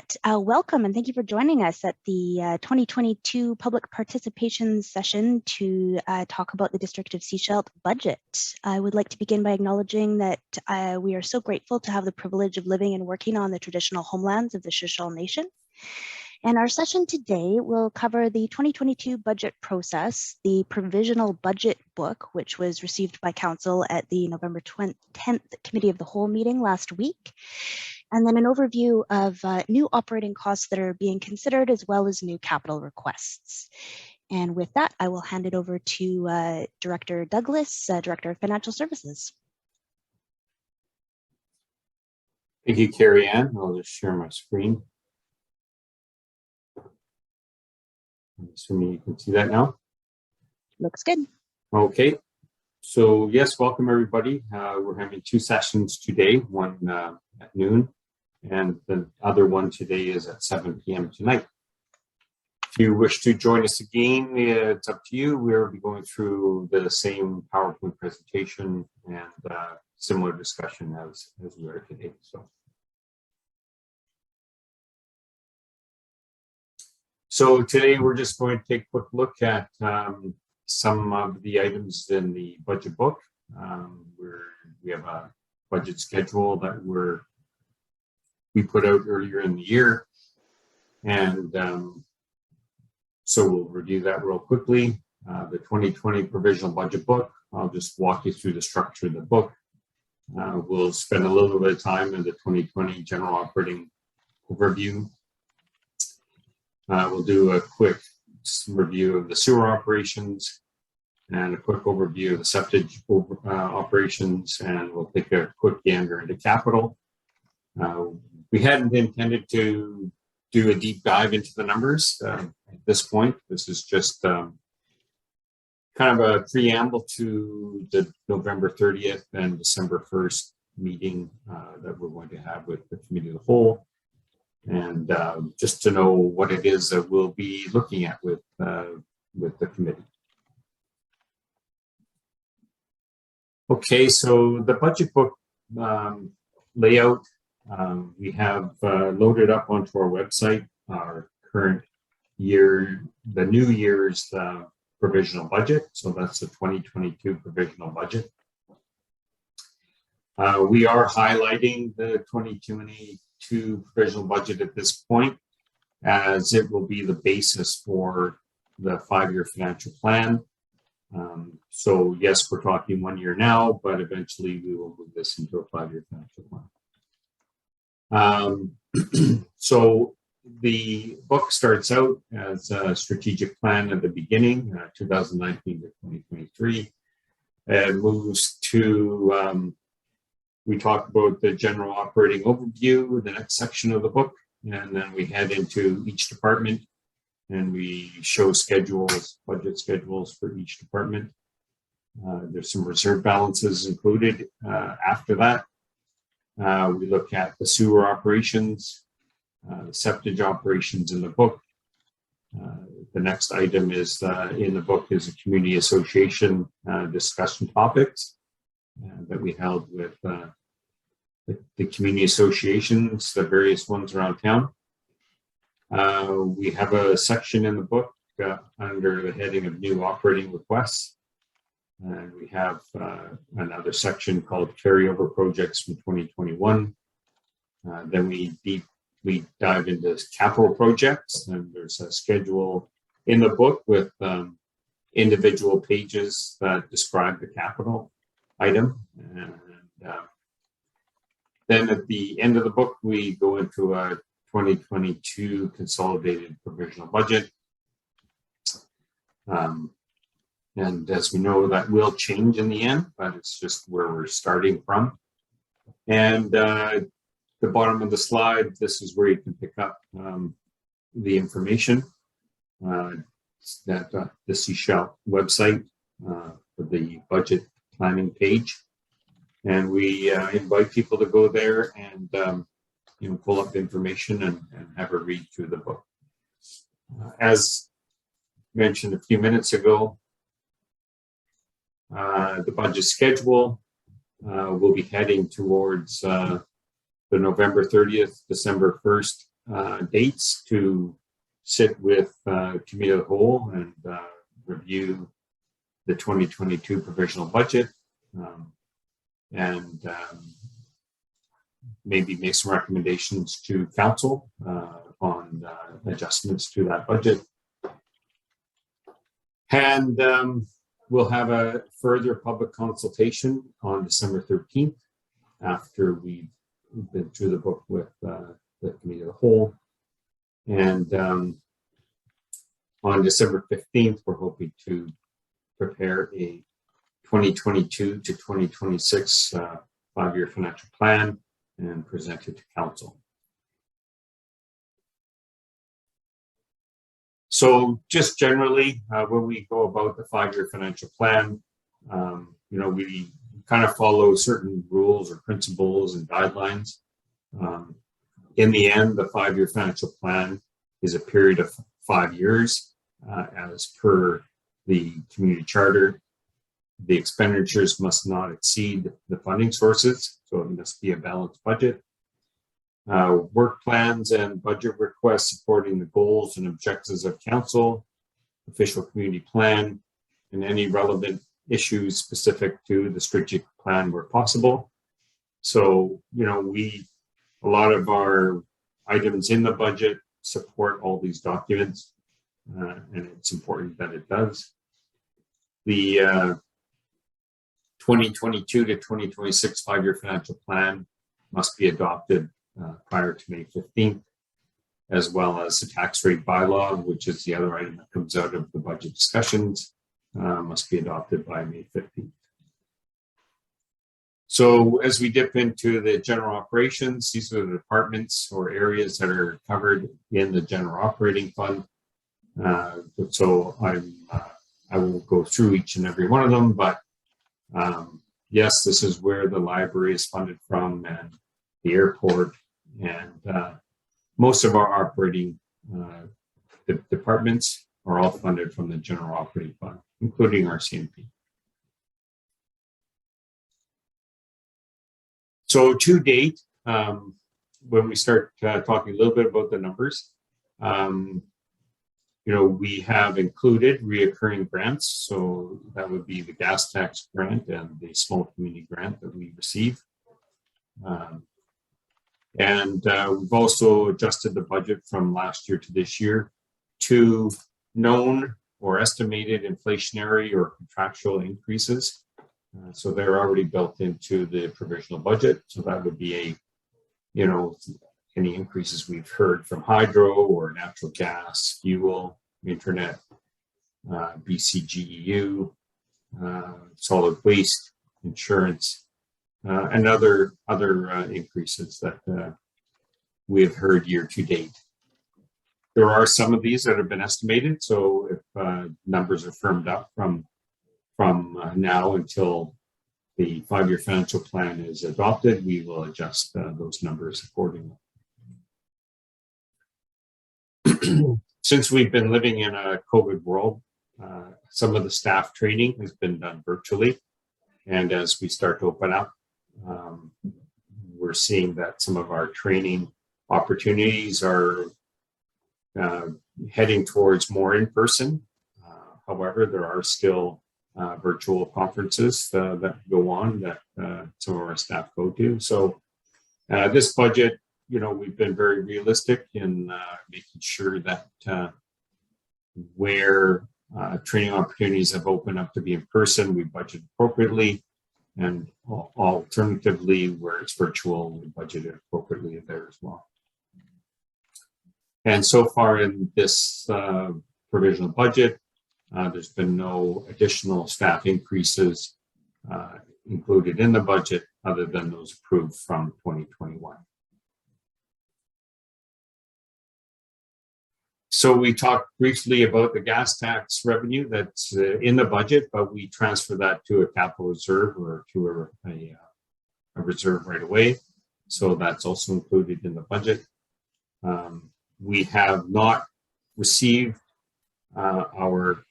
right, welcome and thank you for joining us at the 2022 public participation session to talk about the District of Sechelt budget. I would like to begin by acknowledging that we are so grateful to have the privilege of living and working on the traditional homelands of the Sechelt Nation. And our session today will cover the 2022 budget process, the provisional budget book, which was received by Council at the November 10th Committee of the Whole meeting last week, and then an overview of new operating costs that are being considered, as well as new capital requests. And with that, I will hand it over to Director Douglas, Director of Financial Services. Thank you, Carrie Ann. I'll just share my screen. I'm assuming you can see that now. Looks good. Okay. So yes, welcome everybody. We're having two sessions today, one at noon, and the other one today is at 7 p.m. tonight. If you wish to join us again, it's up to you. We'll be going through the same PowerPoint presentation and similar discussion as we are today. So today we're just going to take a quick look at some of the items in the budget book. We have a budget schedule that we put out earlier in the year, and so we'll review that real quickly. The 2020 provisional budget book, I'll just walk you through the structure of the book. We'll spend a little bit of time in the 2020 general operating overview. We'll do a quick review of the sewer operations and a quick overview of the septic operations, and we'll take a quick gander into capital. We hadn't intended to do a deep dive into the numbers at this point. This is just kind of a preamble to the November 30th and December 1st meeting that we're going to have with the Committee of the Whole. And just to know what it is that we'll be looking at with the committee. Okay, so the budget book layout, we have loaded up onto our website our current year, the new year's provisional budget. So that's the 2022 provisional budget. We are highlighting the 2022 provisional budget at this point, as it will be the basis for the 5-year financial plan. So yes, we're talking 1 year now, but eventually we will move this into a 5-year financial plan. So the book starts out as a strategic plan at the beginning, 2019 to 2023, and moves to we talk about the general operating overview, the next section of the book, and then we head into each department and we show schedules, budget schedules for each department. There's some reserve balances included after that. We look at the sewer operations, the septic operations in the book. The next item is in the book is a community association discussion topics that we held with the community associations, the various ones around town. We have a section in the book under the heading of new operating requests. And we have another section called carryover projects from 2021. Then we dive into capital projects, and there's a schedule in the book with individual pages that describe the capital item. And then at the end of the book, we go into a 2022 consolidated provisional budget. And as we know, that will change in the end, but it's just where we're starting from. And the bottom of the slide, this is where you can pick up the information that the Sechelt website for the budget planning page. And we invite people to go there and pull up information and have a read through the book. As mentioned a few minutes ago, the budget schedule will be heading towards the November 30th, December 1st dates to sit with Committee of the Whole and review the 2022 provisional budget and maybe make some recommendations to Council on adjustments to that budget. And we'll have a further public consultation on December 13th after we've been through the book with the Committee of the Whole. And on December 15th, we're hoping to prepare a 2022 to 2026 5-year financial plan and present it to Council. So just generally, when we go about the 5-year financial plan, we kind of follow certain rules or principles and guidelines. In the end, the 5-year financial plan is a period of 5 years, as per the community charter. The expenditures must not exceed the funding sources, so it must be a balanced budget. Work plans and budget requests supporting the goals and objectives of Council, official community plan, and any relevant issues specific to the strategic plan where possible. So, a lot of our items in the budget support all these documents, and it's important that it does. The 2022 to 2026 5-year financial plan must be adopted prior to May 15th, as well as the tax rate bylaw, which is the other item that comes out of the budget discussions, must be adopted by May 15th. So as we dip into the general operations, these are the departments or areas that are covered in the general operating fund. So I won't go through each and every one of them, but yes, this is where the library is funded from, and the airport, and most of our operating departments are all funded from the general operating fund, including our CNP. So to date, when we start talking a little bit about the numbers, we have included reoccurring grants. So that would be the gas tax grant and the small community grant that we receive. And we've also adjusted the budget from last year to this year to known or estimated inflationary or contractual increases. So they're already built into the provisional budget. So that would be any increases we've heard from hydro or natural gas, fuel, internet, BCGEU, solid waste, insurance, and other increases that we have heard year to date. There are some of these that have been estimated. So if numbers are firmed up from now until the 5-year financial plan is adopted, we will adjust those numbers accordingly. Since we've been living in a COVID world, some of the staff training has been done virtually. And as we start to open up, we're seeing that some of our training opportunities are heading towards more in person. However, there are still virtual conferences that go on that some of our staff go to. So this budget, we've been very realistic in making sure that where training opportunities have opened up to be in person, we budget appropriately, and alternatively, where it's virtual, we budget it appropriately there as well. And so far in this provisional budget, there's been no additional staff increases included in the budget other than those approved from 2021. So we talked briefly about the gas tax revenue that's in the budget, but we transfer that to a capital reserve or to a reserve right away. So that's also included in the budget. We have not received our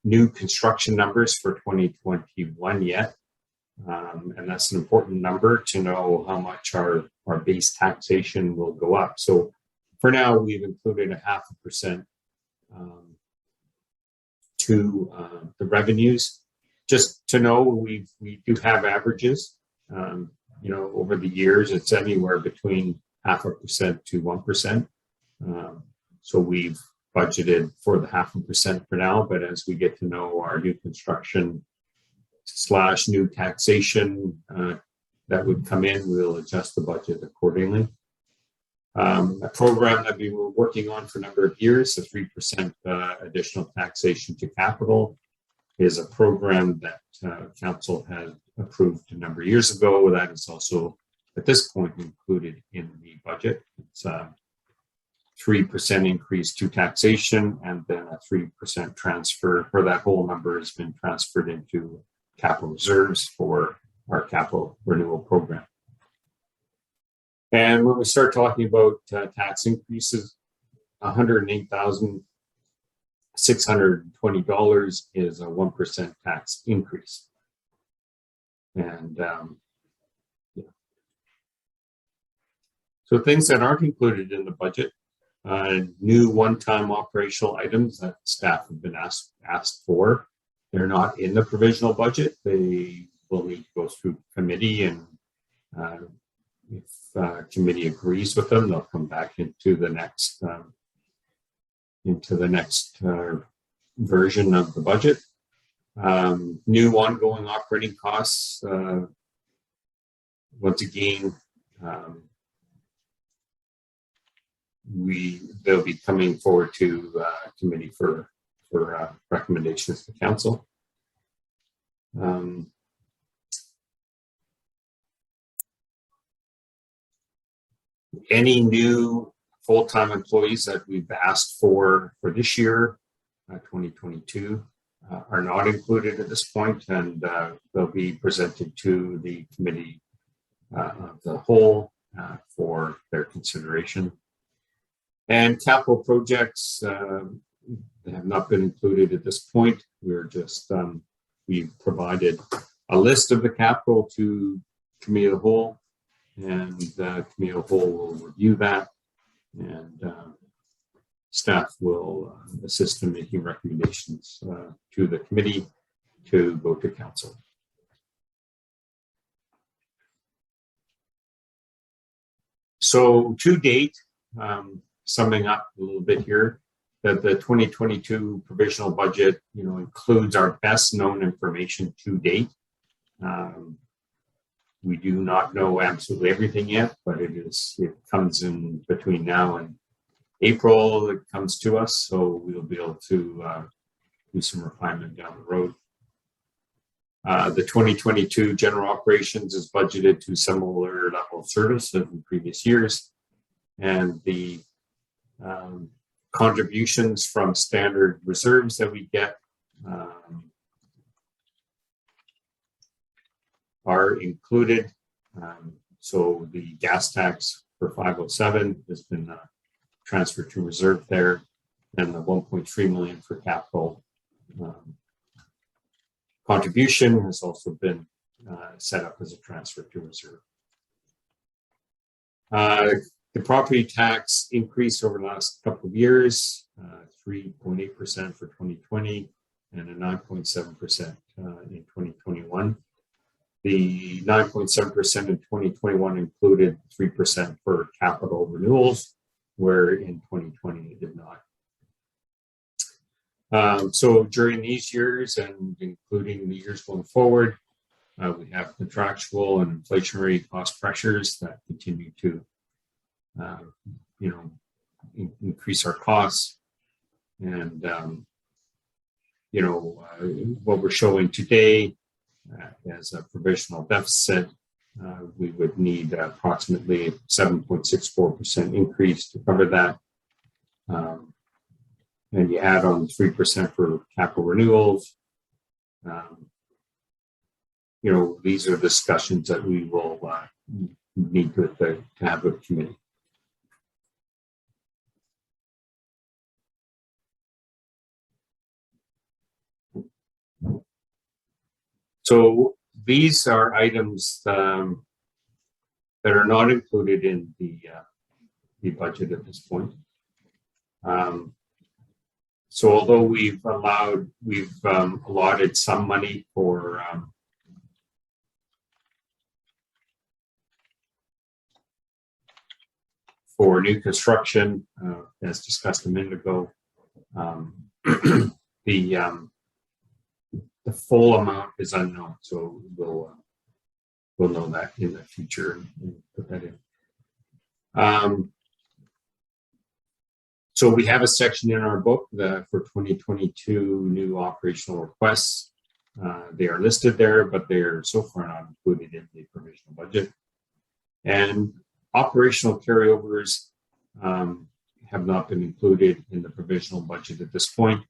new construction numbers for 2021 yet. And that's an important number to know how much our base taxation will go up. So For now, we've included a 0.5% to the revenues. Just to know, we do have averages. Over the years, it's anywhere between 0.5% to 1%. So we've budgeted for the 0.5% for now, but as we get to know our new construction / new taxation that would come in, we'll adjust the budget accordingly. A program that we were working on for a number of years, the 3% additional taxation to capital, is a program that Council had approved a number of years ago. That is also, at this point, included in the budget. It's a 3% increase to taxation, and then a 3% transfer, for that whole number has been transferred into capital reserves for our capital renewal program. And when we start talking about tax increases, $108,620 is a 1% tax increase. And so things that aren't included in the budget, new one-time operational items that staff have been asked for, they're not in the provisional budget. They will need to go through committee, and if committee agrees with them, they'll come back into the next version of the budget. New ongoing operating costs. Once again, they'll be coming forward to committee for recommendations to council. Any new full-time employees that we've asked for this year, 2022, are not included at this point, and they'll be presented to the committee of the whole for their consideration. And capital projects have not been included at this point. We're just, we've provided a list of the capital to committee of the whole, and the committee of the whole will review that, and staff will assist in making recommendations to the committee to go to council. So to date, summing up a little bit here, that the 2022 provisional budget, includes our best known information to date. We do not know absolutely everything yet, but it comes in between now and April. It comes to us, so we'll be able to do some refinement down the road. The 2022 general operations is budgeted to similar level of service as in previous years, and the contributions from standard reserves that we get are included. So the gas tax for 507 has been transferred to reserve there, and the 1.3 million for capital contribution has also been set up as a transfer to reserve. The property tax increase over the last couple of years, 3.8% for 2020 and a 9.7% in 2021. The 9.7% in 2021 included 3% for capital renewals, where in 2020 it did not. So during these years, and including the years going forward, we have contractual and inflationary cost pressures that continue to increase our costs. And what we're showing today as a provisional deficit, we would need approximately 7.64% increase to cover that. And you add on 3% for capital renewals. These are discussions that we will need to have with the committee. So these are items that are not included in the budget at this point. So although we've allotted some money for new construction, as discussed a minute ago, the full amount is unknown. So we'll know that in the future and put that in. So we have a section in our book for 2022 new operational requests. They are listed there, but they're so far not included in the provisional budget. And operational carryovers have not been included in the provisional budget at this point.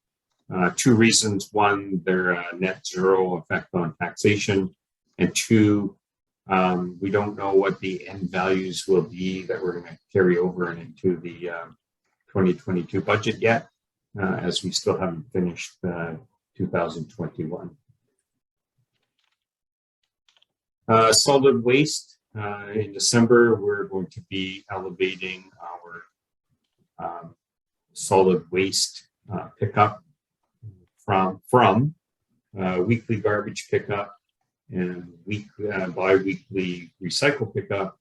Two reasons: one, they're a net zero effect on taxation, and two, we don't know what the end values will be that we're going to carry over into the 2022 budget yet, as we still haven't finished 2021. Solid waste. In December, we're going to be elevating our solid waste pickup from weekly garbage pickup and bi-weekly recycle pickup.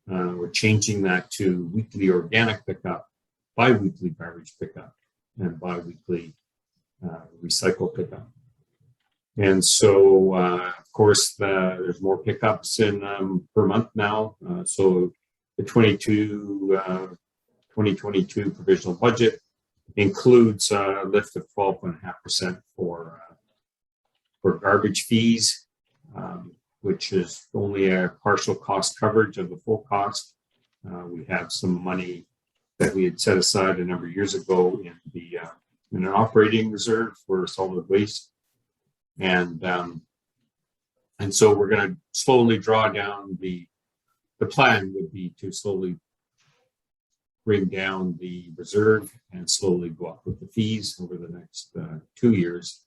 We're changing that to weekly organic pickup, bi-weekly garbage pickup, and bi-weekly recycle pickup. And so, of course, there's more pickups in per month now. So the 2022 provisional budget includes a lift of 12.5% for garbage fees, which is only a partial cost coverage of the full cost. We have some money that we had set aside a number of years ago in an operating reserve for solid waste. And so we're going to slowly draw down the plan would be to slowly bring down the reserve and slowly go up with the fees over the next 2 years,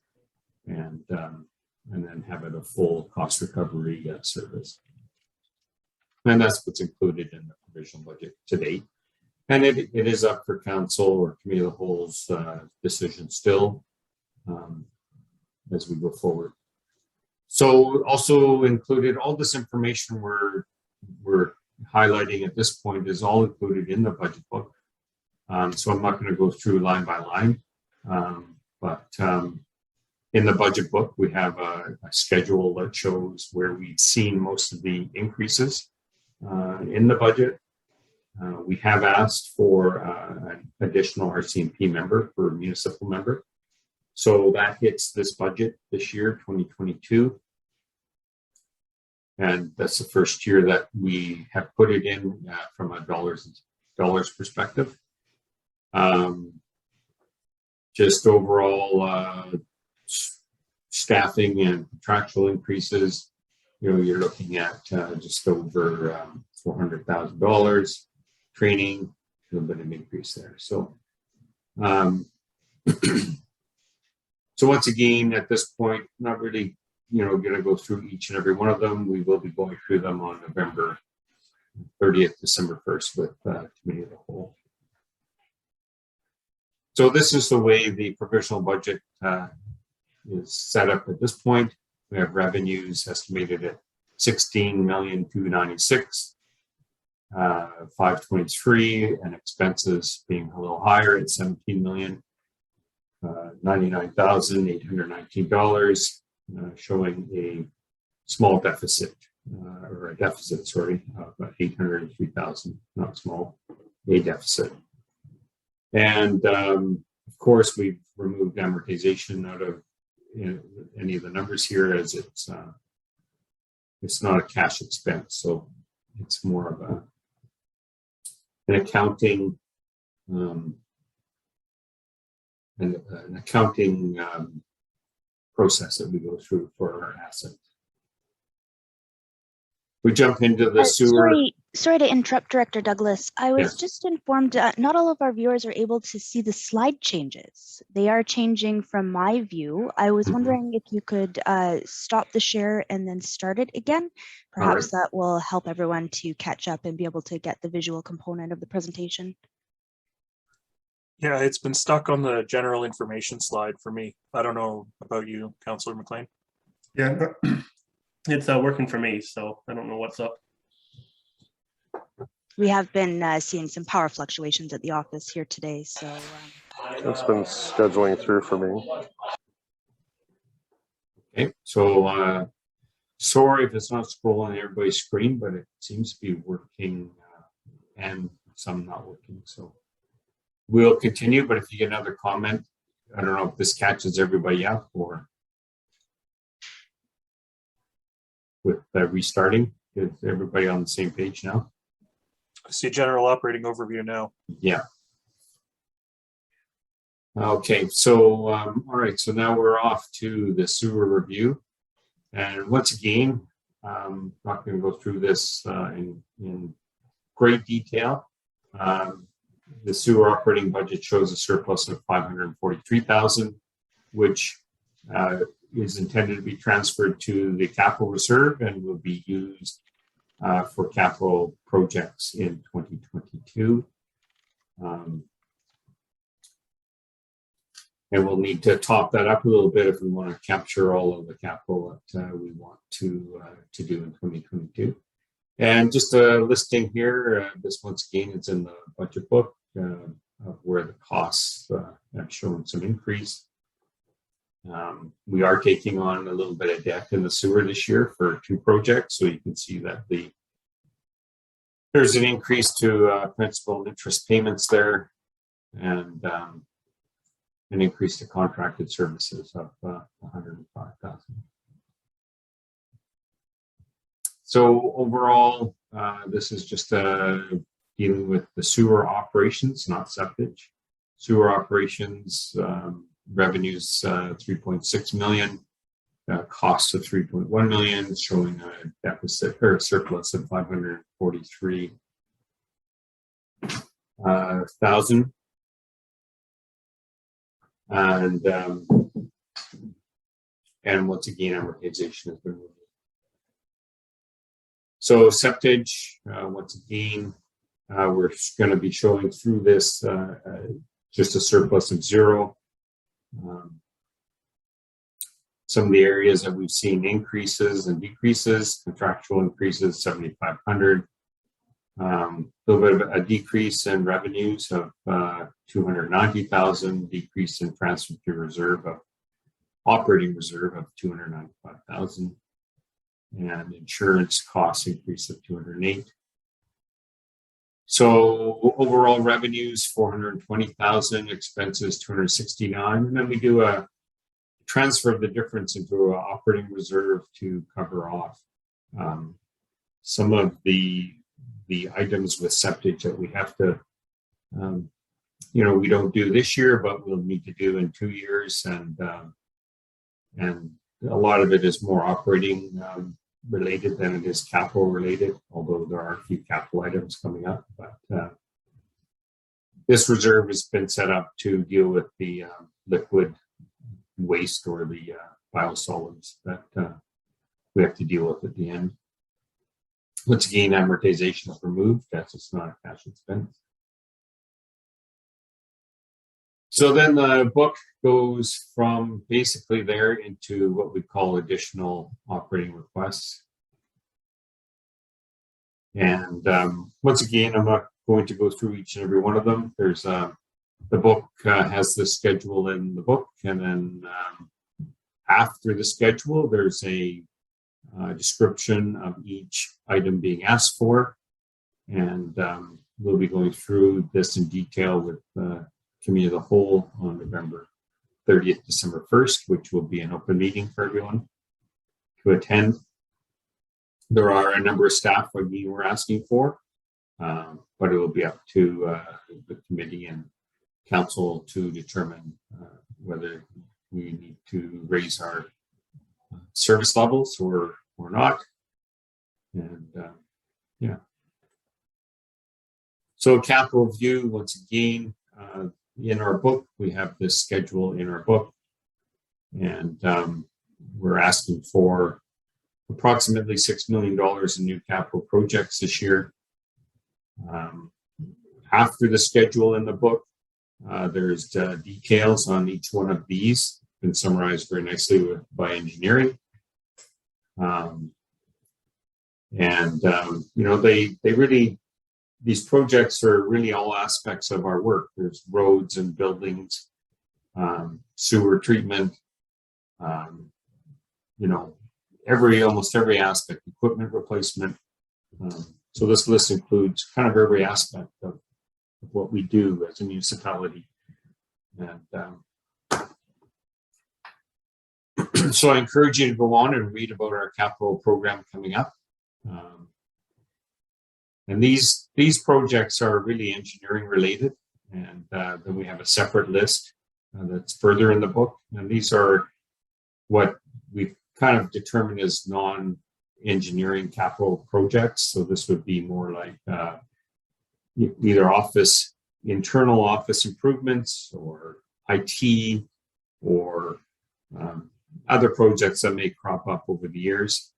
and then have it a full cost recovery service. And that's what's included in the provisional budget to date. And it is up for council or committee of the whole's decision still as we go forward. So also included, all this information we're highlighting at this point is all included in the budget book. So I'm not going to go through line by line, but in the budget book, we have a schedule that shows where we've seen most of the increases in the budget. We have asked for an additional RCMP member for municipal member. So that hits this budget this year, 2022. And that's the first year that we have put it in from a dollars perspective. Just overall staffing and contractual increases, you're looking at just over $400,000. Training, a little bit of an increase there. So, so once again, at this point, not really, going to go through each and every one of them. We will be going through them on November 30th, December 1st with committee of the whole. So this is the way the provisional budget is set up at this point. We have revenues estimated at $16,296,523, and expenses being a little higher at $17,099,819, showing a small deficit, or a deficit, sorry, of $803,000, not small, a deficit. And of course, we've removed amortization out of any of the numbers here, as it's not a cash expense, so it's more of an accounting process that we go through for our assets. We jump into the sewer. Sorry, Sorry to interrupt, Director Douglas. I was Yes. just informed not all of our viewers are able to see the slide changes. They are changing from my view. I was wondering if you could stop the share and then start it again. Perhaps that will help everyone to catch up and be able to get the visual component of the presentation. Yeah, it's been stuck on the general information slide for me. I don't know about you, Councillor McLean. Yeah, it's working for me, so I don't know what's up. We have been seeing some power fluctuations at the office here today, so. It's been scheduling through for me. Okay, so sorry if it's not scrolling on everybody's screen, but it seems to be working and some not working. So we'll continue, but if you get another comment, I don't know if this catches everybody up or with restarting. Is everybody on the same page now? I see general operating overview now. Yeah. Okay, so all right, so now we're off to the sewer review. And once again, I'm not going to go through this in great detail. The sewer operating budget shows a surplus of $543,000, which is intended to be transferred to the capital reserve and will be used for capital projects in 2022. And we'll need to top that up a little bit if we want to capture all of the capital that we want to do in 2022. And just a listing here, this once again is in the budget book of where the costs have shown some increase. We are taking on a little bit of debt in the sewer this year for 2 projects, so you can see that there's an increase to principal and interest payments there, and an increase to contracted services of $105,000. So overall, this is just dealing with the sewer operations, not septic. Sewer operations revenues $3.6 million, costs of $3.1 million, showing a deficit or a surplus of $543,000. And once again, amortization has been removed. So septage, once again, we're going to be showing through this just a surplus of 0. Some of the areas that we've seen increases and decreases, contractual increases, 7,500. A little bit of a decrease in revenues of 290,000, decrease in transfer to reserve of operating reserve of 295,000, and insurance costs increase of 208. So overall revenues 420,000, expenses 269, and then we do a transfer of the difference into an operating reserve to cover off some of the items with septic that we have to, we don't do this year, but we'll need to do in 2 years, and a lot of it is more operating related than it is capital related, although there are a few capital items coming up. But this reserve has been set up to deal with the liquid waste or the biosolids that we have to deal with at the end. Once again, amortization is removed. That's just not a cash expense. So then the book goes from basically there into what we call additional operating requests. And once again, I'm not going to go through each and every one of them. There's the book has the schedule in the book, and then after the schedule, there's a description of each item being asked for, and we'll be going through this in detail with Committee of the Whole on November 30th, December 1st, which will be an open meeting for everyone to attend. There are a number of staff we're asking for, but it will be up to the committee and council to determine whether we need to raise our service levels or not. And yeah, So capital view, once again, in our book, we have this schedule in our book, and we're asking for approximately $6 million in new capital projects this year. After the schedule in the book, there's details on each one of these, been summarized very nicely by engineering. You know, they really, these projects are really all aspects of our work. There's roads and buildings, sewer treatment, you know, almost every aspect, equipment replacement. So this list includes kind of every aspect of what we do as a municipality. And so I encourage you to go on and read about our capital program coming up. And these projects are really engineering related. And then we have a separate list that's further in the book. And these are what we've kind of determined as non-engineering capital projects. So this would be more like either internal office improvements or IT or other projects that may crop up over the years.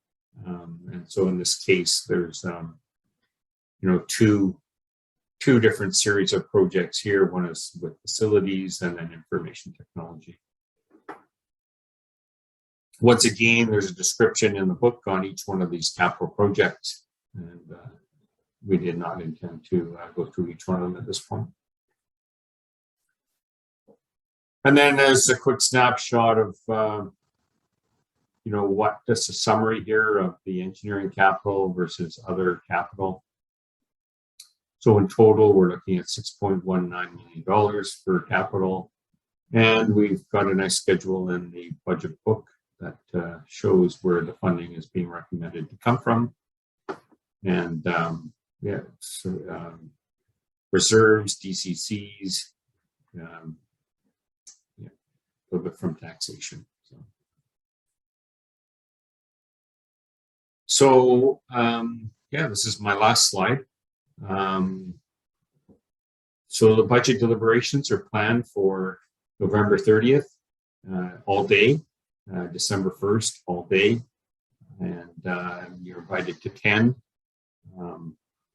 And so in this case, there's, you know, two different series of projects here. One is with facilities and then information technology. Once again, there's a description in the book on each one of these capital projects. And we did not intend to go through each one of them at this point. And then there's a quick snapshot of, you know, what just a summary here of the engineering capital versus other capital. So in total, we're looking at $6.19 million for capital. And we've got a nice schedule in the budget book that shows where the funding is being recommended to come from. And yeah, so, reserves, DCCs, yeah, a little bit from taxation. So yeah, this is my last slide. So the budget deliberations are planned for November 30th, all day, December 1st, all day, and you're invited to attend.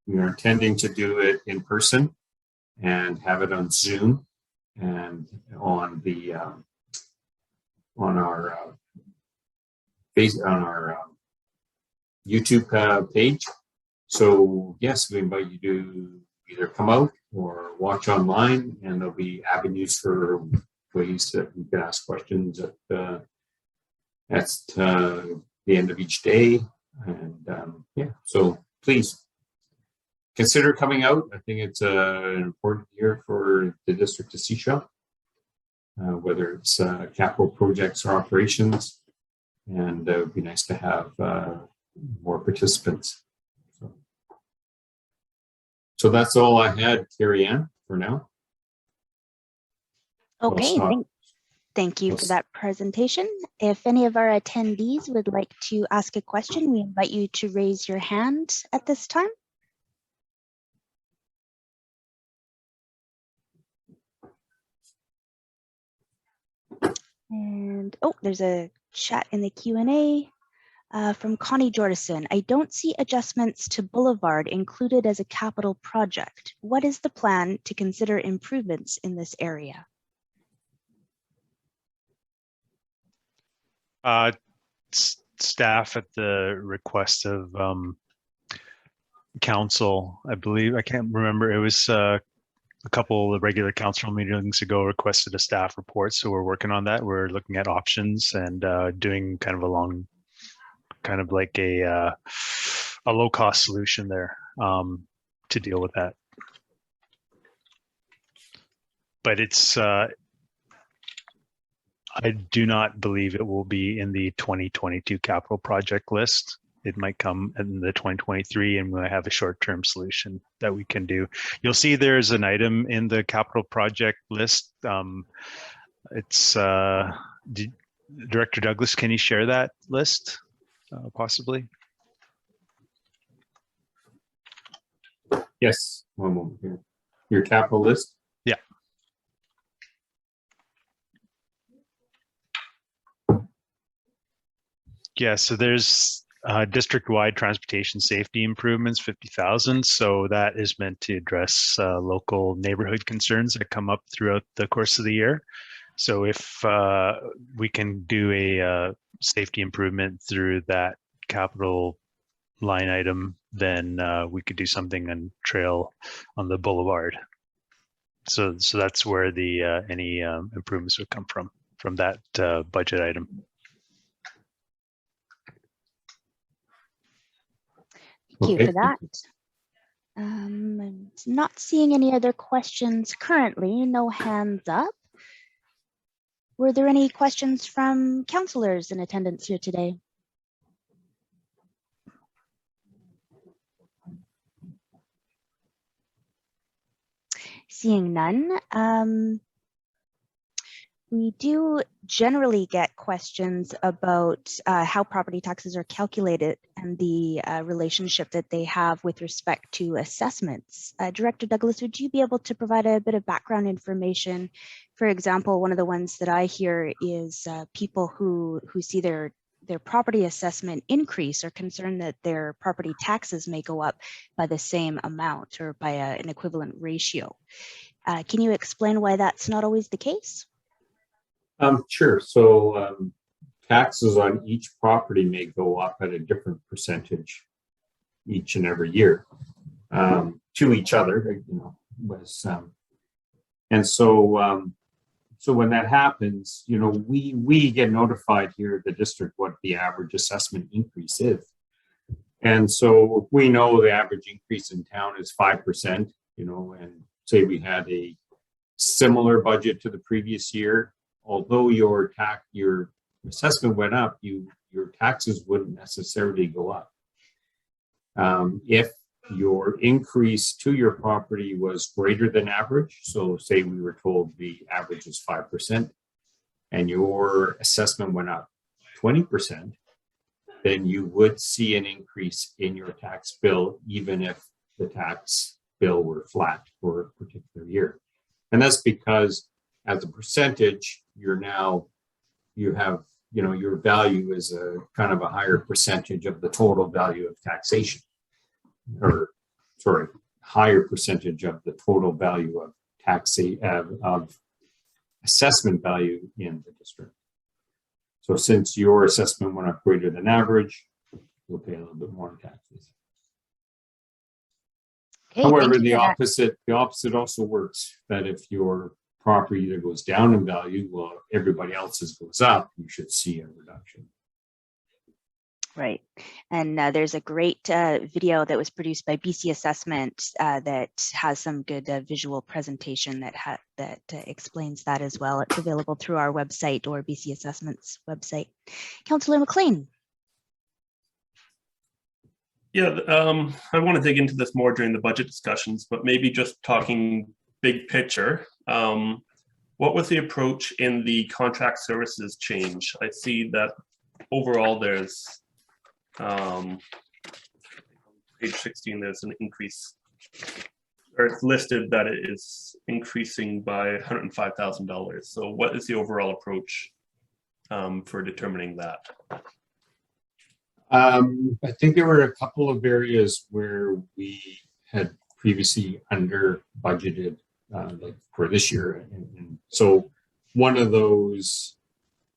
We are intending to do it in person and have it on Zoom and on the on our YouTube page. So yes, we invite you to either come out or watch online, and there'll be avenues for ways that you can ask questions at the end of each day. And yeah, so please consider coming out. I think it's an important year for the district of Sechelt, whether it's capital projects or operations, and it would be nice to have more participants. So that's all I had, Carrie Ann, for now. Okay, thank you for that presentation. If any of our attendees would like to ask a question, we invite you to raise your hand at this time. And oh, there's a chat in the Q&A from Connie Jordison. I don't see adjustments to Boulevard included as a capital project. What is the plan to consider improvements in this area? Staff at the request of council, I believe, I can't remember. It was a couple of regular council meetings ago requested a staff report. So we're working on that. We're looking at options and doing kind of like a low cost solution there to deal with that. But it's, I do not believe it will be in the 2022 capital project list. It might come in the 2023, and we'll have a short-term solution that we can do. You'll see there's an item in the capital project list. It's Director Douglas, can you share that list possibly? Yes, one moment here. Your capital list? Yeah, so there's district-wide transportation safety improvements, 50,000. So that is meant to address local neighborhood concerns that come up throughout the course of the year. So if we can do a safety improvement through that capital line item, then we could do something on trail on the boulevard. So that's where the any improvements would come from that budget item. Thank you for that. I'm not seeing any other questions currently, no hands up. Were there any questions from councillors in attendance here today? Seeing none, we do generally get questions about how property taxes are calculated and the relationship that they have with respect to assessments. Director Douglas, would you be able to provide a bit of background information? For example, one of the ones that I hear is people who see their property assessment increase are concerned that their property taxes may go up by the same amount or by an equivalent ratio. Can you explain why that's not always the case? Sure. So taxes on each property may go up at a different percentage each and every year to each other, and so when that happens, we get notified here at the district what the average assessment increase is. And so we know the average increase in town is 5%, and say we had a similar budget to the previous year. Although your assessment went up, your taxes wouldn't necessarily go up. If your increase to your property was greater than average, so say we were told the average is 5%, and your assessment went up 20%, then you would see an increase in your tax bill, even if the tax bill were flat for a particular year. And that's because as a percentage, your value is a kind of a higher percentage of the total value of taxation, or sorry, higher percentage of the total value of of assessment value in the district. So since your assessment went up greater than average, you'll pay a little bit more in taxes. Okay, however, the opposite also works, that if your property either goes down in value while everybody else's goes up, you should see a reduction. Right. And there's a great video that was produced by BC Assessment that has some good visual presentation that explains that as well. It's available through our website or BC Assessment's website. Councillor McLean. Yeah, I want to dig into this more during the budget discussions, but maybe just talking big picture. What was the approach in the contract services change? I see that overall there's page 16, there's an increase, or it's listed that it is increasing by $105,000. So what is the overall approach for determining that? I think there were a couple of areas where we had previously under budgeted, like for this year, and so one of those,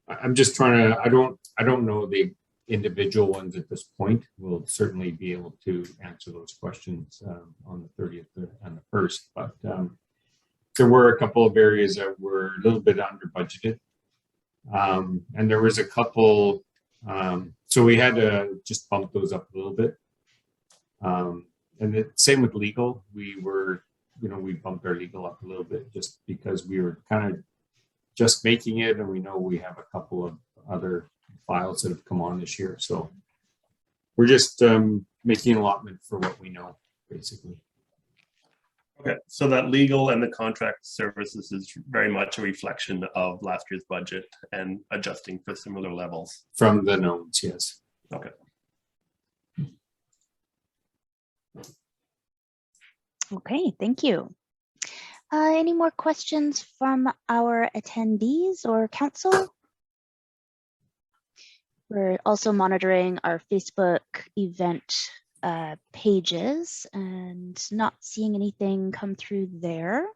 I'm just trying to, I don't know the individual ones at this point. We'll certainly be able to answer those questions on the 30th and the 1st, but there were a couple of areas that were a little bit under budgeted, and there was a couple. So we had to just bump those up a little bit. And the same with legal. We bumped our legal up a little bit just because we were kind of just making it, and we know we have a couple of other files that have come on this year. So we're just making an allotment for what we know, basically. Okay, so that legal and the contract services is very much a reflection of last year's budget and adjusting for similar levels. From the knowns, yes. Okay. Okay, thank you. Any more questions from our attendees or council? We're also monitoring our Facebook event pages and not seeing anything come through there.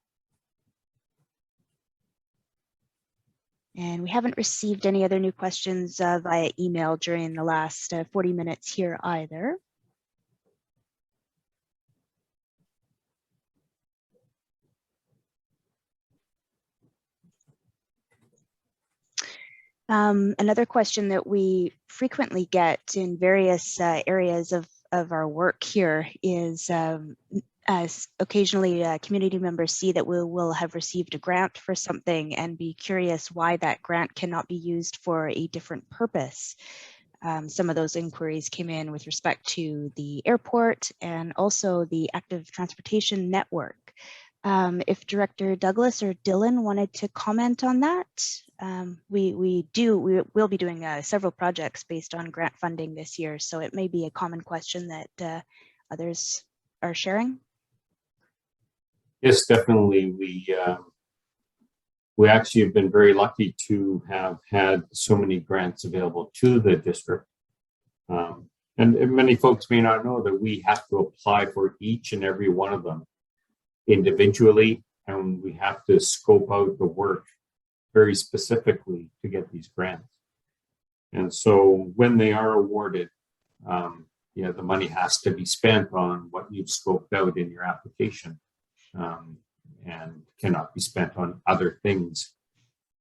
And we haven't received any other new questions via email during the last 40 minutes here either. Another question that we frequently get in various areas of our work here is as occasionally community members see that we will have received a grant for something and be curious why that grant cannot be used for a different purpose. Some of those inquiries came in with respect to the airport and also the active transportation network. If Director Douglas or Dylan wanted to comment on that, we will be doing several projects based on grant funding this year, so it may be a common question that others are sharing. Yes, definitely. We actually have been very lucky to have had so many grants available to the district. And many folks may not know that we have to apply for each and every one of them individually, and we have to scope out the work very specifically to get these grants. And so when they are awarded, the money has to be spent on what you've scoped out in your application, and cannot be spent on other things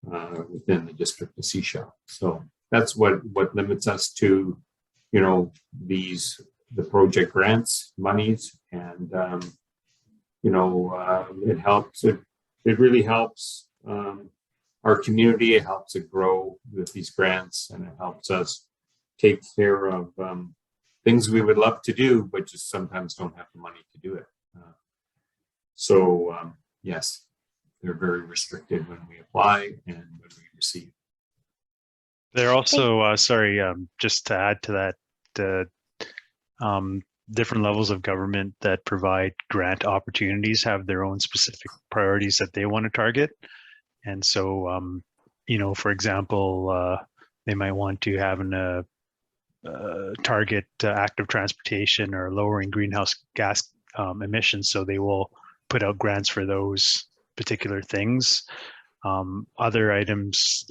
within the district of Sechelt. So that's what limits us to, the project grants monies, and it helps. It really helps our community. It helps it grow with these grants, and it helps us take care of things we would love to do, but just sometimes don't have the money to do it. Yes, they're very restricted when we apply and when we receive. They're also, just to add to that, different levels of government that provide grant opportunities have their own specific priorities that they want to target. And so, for example, they might want to have a target active transportation or lowering greenhouse gas emissions. So they will put out grants for those particular things. Other items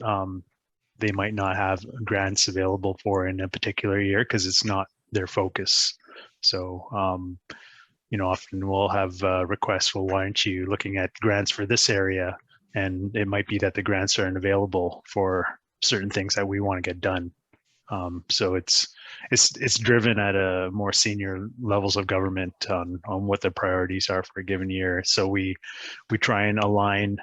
they might not have grants available for in a particular year because it's not their focus. So, often we'll have requests, well, why aren't you looking at grants for this area? And it might be that the grants aren't available for certain things that we want to get done. So it's driven at a more senior levels of government on what the priorities are for a given year. So we try and align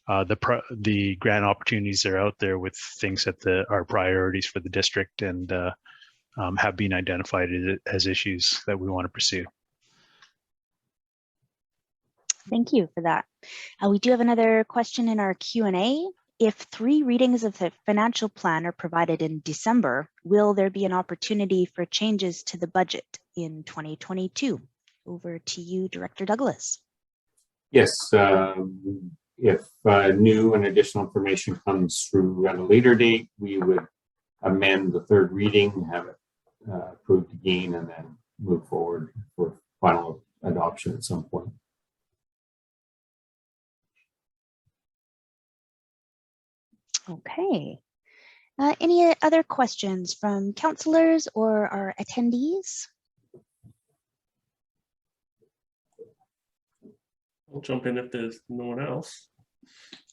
the grant opportunities that are out there with things that are priorities for the district and have been identified as issues that we want to pursue. Thank you for that. We do have another question in our Q&A. If 3 readings of the financial plan are provided in December, will there be an opportunity for changes to the budget in 2022? Over to you, Director Douglas. Yes, if new and additional information comes through at a later date, we would amend the 3rd reading, have it approved again, and then move forward for final adoption at some point. Okay. Any other questions from councillors or our attendees? I'll jump in if there's no one else.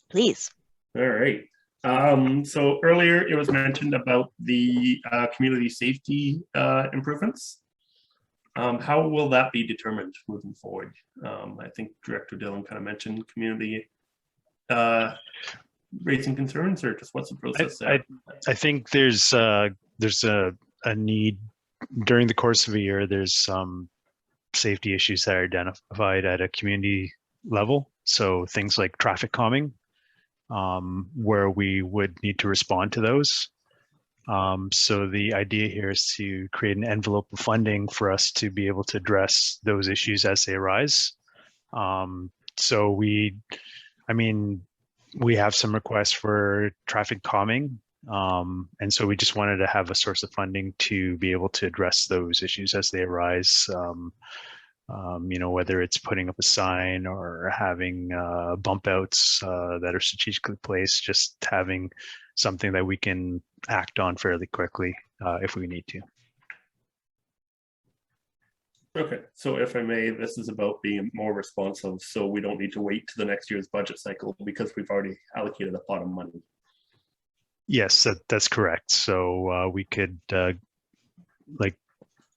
Please. All right. So earlier it was mentioned about the community safety improvements. How will that be determined moving forward? I think Director Dillon kind of mentioned community raising concerns, or just what's the process there? I think there's a need during the course of a year. There's some safety issues that are identified at a community level. So things like traffic calming, where we would need to respond to those. So the idea here is to create an envelope of funding for us to be able to address those issues as they arise. So we have some requests for traffic calming. And so we just wanted to have a source of funding to be able to address those issues as they arise. Whether it's putting up a sign or having bump outs that are strategically placed, just having something that we can act on fairly quickly if we need to. Okay, so if I may, this is about being more responsive, so we don't need to wait to the next year's budget cycle because we've already allocated a pot of money. Yes, that's correct. So we could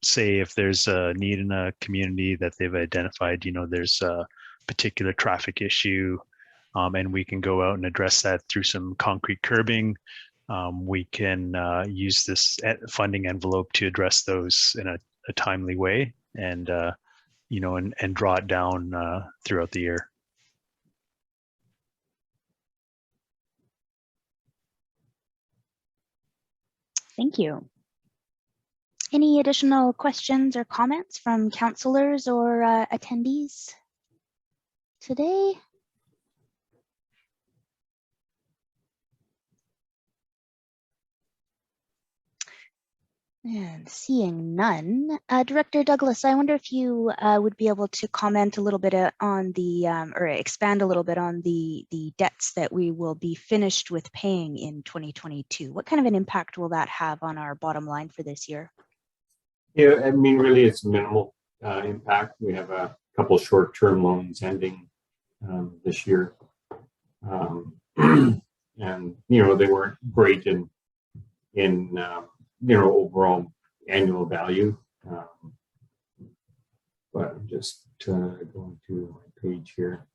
say if there's a need in a community that they've identified, there's a particular traffic issue, and we can go out and address that through some concrete curbing. We can use this funding envelope to address those in a timely way, and and draw it down throughout the year. Thank you. Any additional questions or comments from councillors or attendees today? And seeing none, Director Douglas, I wonder if you would be able to comment a little bit on the, or expand a little bit on the debts that we will be finished with paying in 2022. What kind of an impact will that have on our bottom line for this year? Yeah, I mean, really, it's minimal impact. We have a couple short-term loans ending this year, and they weren't great in overall annual value. But I'm just going to my page here.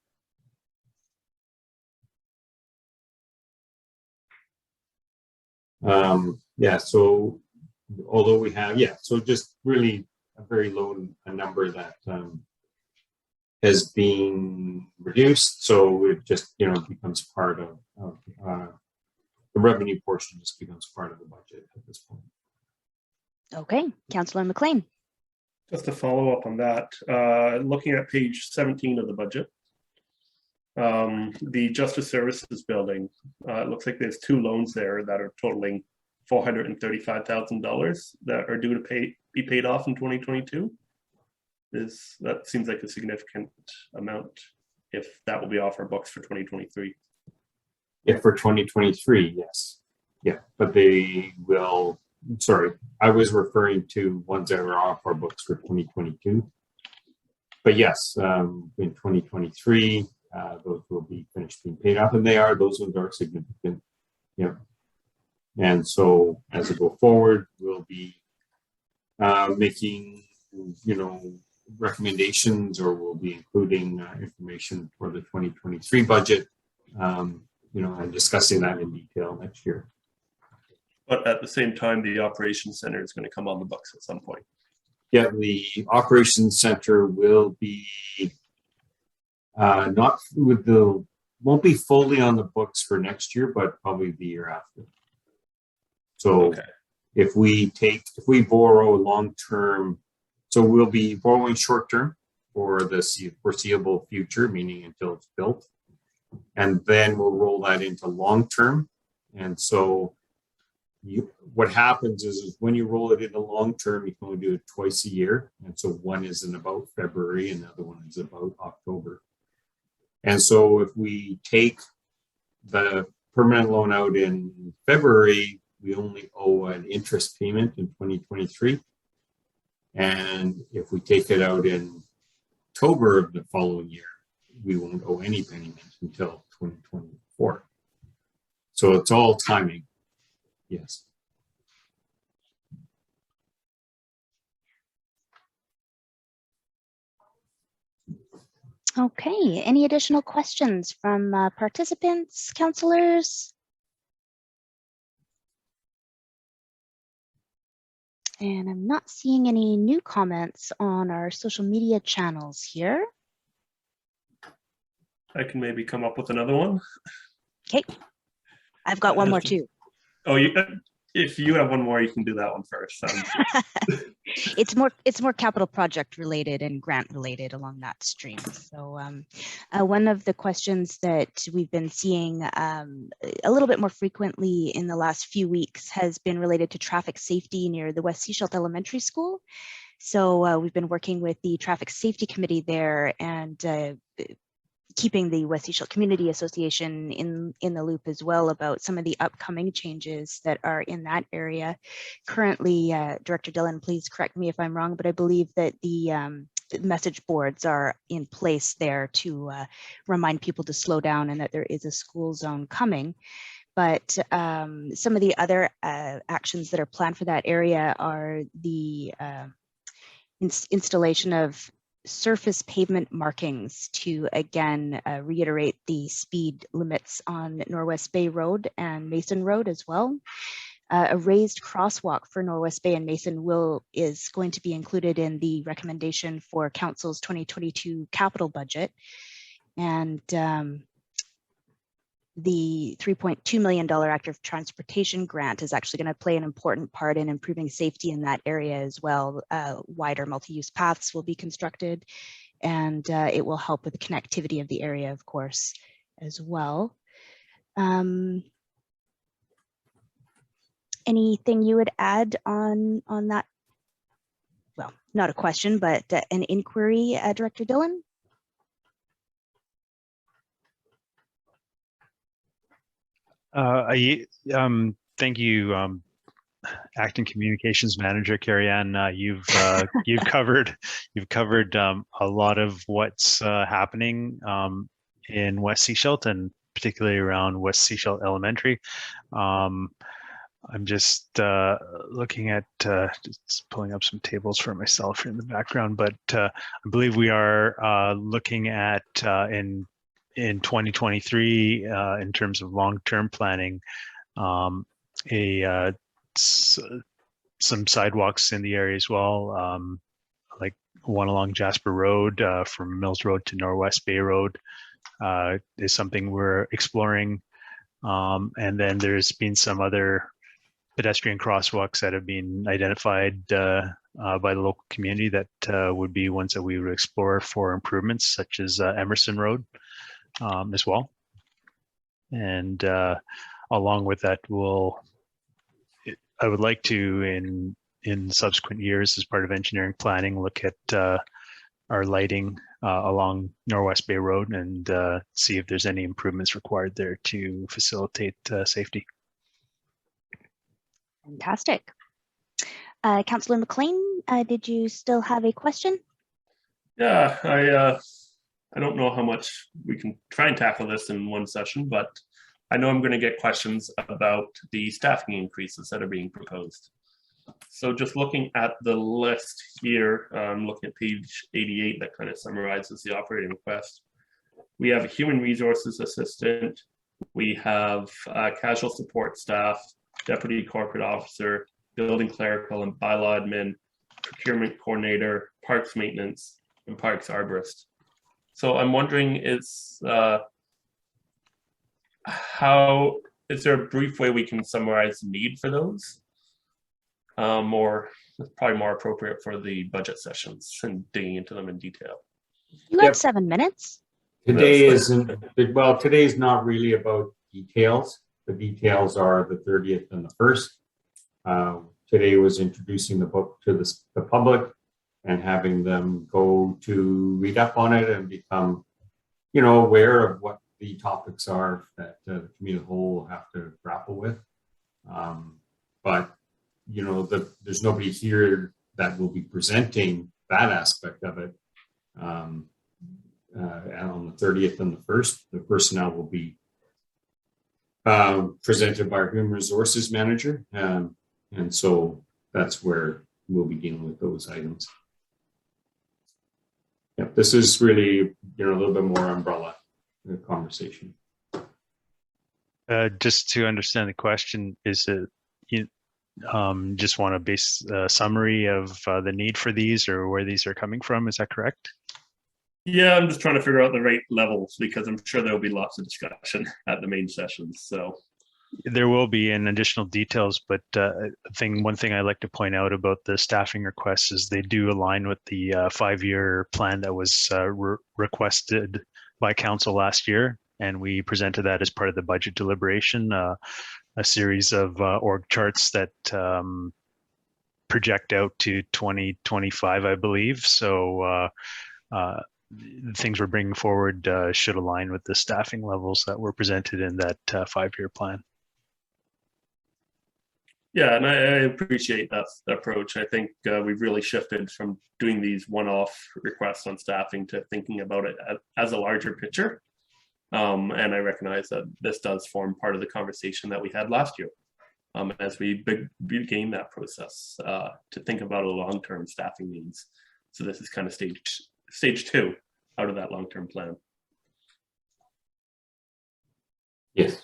Yeah, so although we have, so just really a very low number that has been reduced. So it just, becomes part of the revenue portion just becomes part of the budget at this point. Okay, Councillor McLean. Just to follow up on that, looking at page 17 of the budget, the Justice Services building, it looks like there's 2 loans there that are totaling $435,000 that are due to be paid off in 2022. That seems like a significant amount if that will be off our books for 2023. Yeah, for 2023, yes. Yeah, but they will, sorry, I was referring to ones that are off our books for 2022. But yes, in 2023, those will be finished being paid off, and those ones are significant. Yeah. And so as we go forward, we'll be making, recommendations, or we'll be including information for the 2023 budget, and discussing that in detail next year. But at the same time, the operations center is going to come on the books at some point. Yeah, the operations center will be won't be fully on the books for next year, but probably the year after. So okay. If we borrow long-term, so we'll be borrowing short-term for the foreseeable future, meaning until it's built. And then we'll roll that into long-term. And so what happens is when you roll it into long-term, you can only do it twice a year. And so one is in about February and the other one is about October. And so if we take the permanent loan out in February, we only owe an interest payment in 2023. And if we take it out in October of the following year, we won't owe any payment until 2024. So it's all timing. Yes. Okay, any additional questions from participants, councillors? And I'm not seeing any new comments on our social media channels here. I can maybe come up with another one. Okay, I've got one more too. Oh, If you have one more, you can do that one first. It's more capital project related and grant related along that stream. So one of the questions that we've been seeing a little bit more frequently in the last few weeks has been related to traffic safety near the West Seashelt Elementary School. So we've been working with the traffic safety committee there and keeping the West Seashelt Community Association in the loop as well about some of the upcoming changes that are in that area. Currently, Director Dillon, please correct me if I'm wrong, but I believe that the message boards are in place there to remind people to slow down and that there is a school zone coming. But some of the other actions that are planned for that area are the installation of surface pavement markings to again reiterate the speed limits on Norwest Bay Road and Mason Road as well. A raised crosswalk for Norwest Bay and Mason is going to be included in the recommendation for Council's 2022 capital budget. And the $3.2 million active transportation grant is actually going to play an important part in improving safety in that area as well. Wider multi-use paths will be constructed, and it will help with the connectivity of the area, of course, as well. Anything you would add on that? Well, not a question, but an inquiry, Director Dillon? Thank you, Acting Communications Manager Carrie Ann. You've covered a lot of what's happening in West Seashelt and particularly around West Seashelt Elementary. I'm just looking at just pulling up some tables for myself in the background, but I believe we are looking at in 2023, in terms of long-term planning, some sidewalks in the area as well, like one along Jasper Road from Mills Road to Norwest Bay Road is something we're exploring. And then there's been some other pedestrian crosswalks that have been identified by the local community that would be ones that we would explore for improvements, such as Emerson Road. As well, and along with that, I would like to in subsequent years, as part of engineering planning, look at our lighting along Norwest Bay Road and see if there's any improvements required there to facilitate safety. Fantastic. Councillor McLean, did you still have a question? Yeah, I don't know how much we can try and tackle this in one session, but I know I'm going to get questions about the staffing increases that are being proposed. So just looking at the list here, looking at page 88, that kind of summarizes the operating request. We have a human resources assistant. We have casual support staff, deputy corporate officer, building clerical and bylaw admin, procurement coordinator, parks maintenance, and parks arborist. So I'm wondering, is there a brief way we can summarize the need for those? Or it's probably more appropriate for the budget sessions and digging into them in detail. You have 7 minutes. Today today's not really about details. The details are the 30th and the 1st. Today was introducing the book to the public and having them go to read up on it and become, aware of what the topics are that the community whole will have to grapple with. But, there's nobody here that will be presenting that aspect of it. And on the 30th and the 1st, the personnel will be presented by our Human Resources Manager. And so that's where we'll be dealing with those items. Yeah, this is really, a little bit more umbrella conversation. Just to understand the question, is it you just want a base summary of the need for these or where these are coming from? Is that correct? Yeah, I'm just trying to figure out the right levels because I'm sure there'll be lots of discussion at the main sessions. So There will be in additional details, but one thing I like to point out about the staffing requests is they do align with the 5-year plan that was requested by council last year, and we presented that as part of the budget deliberation, a series of org charts that project out to 2025, I believe. So things we're bringing forward should align with the staffing levels that were presented in that 5-year plan. Yeah, and I appreciate that approach. I think we've really shifted from doing these one-off requests on staffing to thinking about it as a larger picture. And I recognize that this does form part of the conversation that we had last year as we began that process to think about a long-term staffing needs. So this is kind of stage 2 out of that long-term plan. Yes.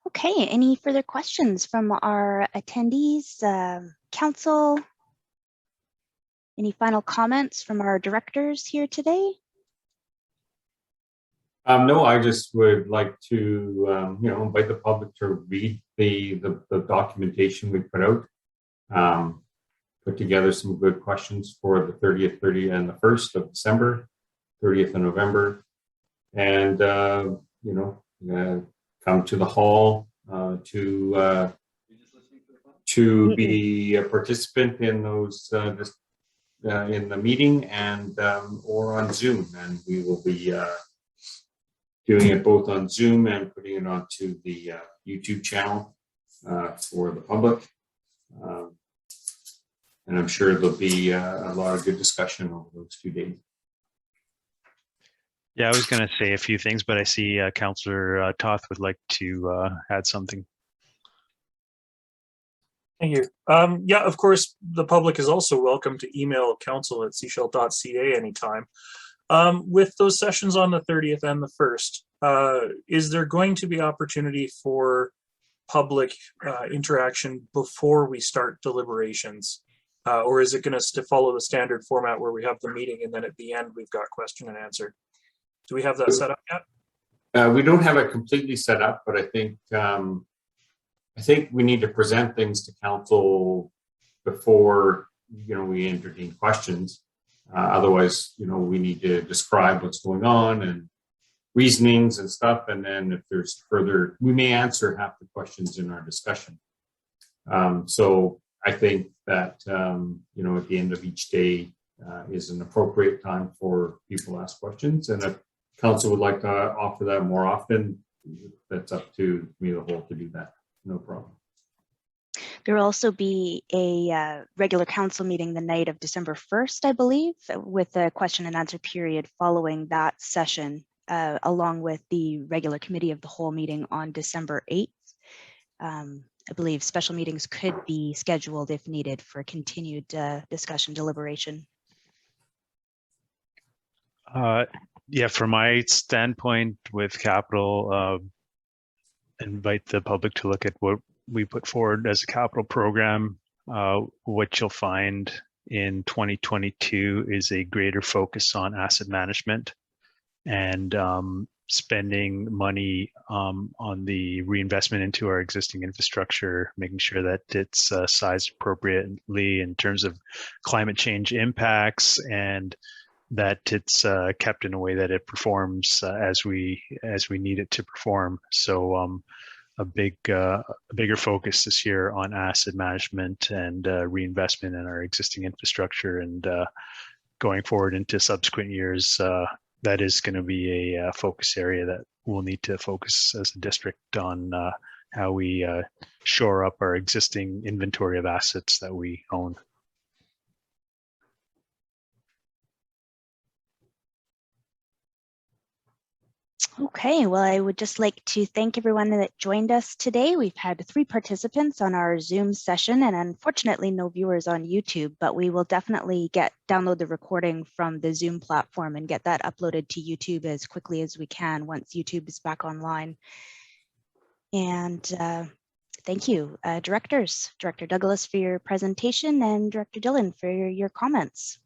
Okay, any further questions from our attendees, council? Any final comments from our directors here today? No, I just would like to, invite the public to read the documentation we put out. Put together some good questions for the 30th, 30th, and the 1st of December, 30th of November, and come to the hall to be a participant in those in the meeting and or on Zoom, and we will be doing it both on Zoom and putting it onto the YouTube channel for the public. And I'm sure there'll be a lot of good discussion over those 2 days. Yeah, I was going to say a few things, but I see Councillor Toth would like to add something. Thank you. Yeah, of course, the public is also welcome to email council@sechelt.ca anytime. With those sessions on the 30th and the 1st, is there going to be opportunity for public interaction before we start deliberations? Or is it going to follow the standard format where we have the meeting and then at the end we've got question and answer? Do we have that set up yet? We don't have it completely set up, but I think we need to present things to council before we entertain questions. Otherwise, we need to describe what's going on and reasonings and stuff, and then if there's further, we may answer half the questions in our discussion. So I think that at the end of each day is an appropriate time for people to ask questions, and if council would like to offer that more often, that's up to me, the whole, to do that. No problem. There will also be a regular council meeting the night of December 1st, I believe, with a question and answer period following that session, along with the regular committee of the whole meeting on December 8th. I believe special meetings could be scheduled if needed for continued discussion deliberation. Yeah, from my standpoint with capital, invite the public to look at what we put forward as a capital program. What you'll find in 2022 is a greater focus on asset management and spending money on the reinvestment into our existing infrastructure, making sure that it's sized appropriately in terms of climate change impacts, and that it's kept in a way that it performs as we need it to perform. So a bigger focus this year on asset management and reinvestment in our existing infrastructure, and going forward into subsequent years, that is going to be a focus area that we'll need to focus as a district on how we shore up our existing inventory of assets that we own. Okay, well, I would just like to thank everyone that joined us today. We've had 3 participants on our Zoom session and unfortunately no viewers on YouTube, but we will definitely download the recording from the Zoom platform and get that uploaded to YouTube as quickly as we can once YouTube is back online. And thank you, directors, Director Douglas for your presentation and Director Dillon for your comments.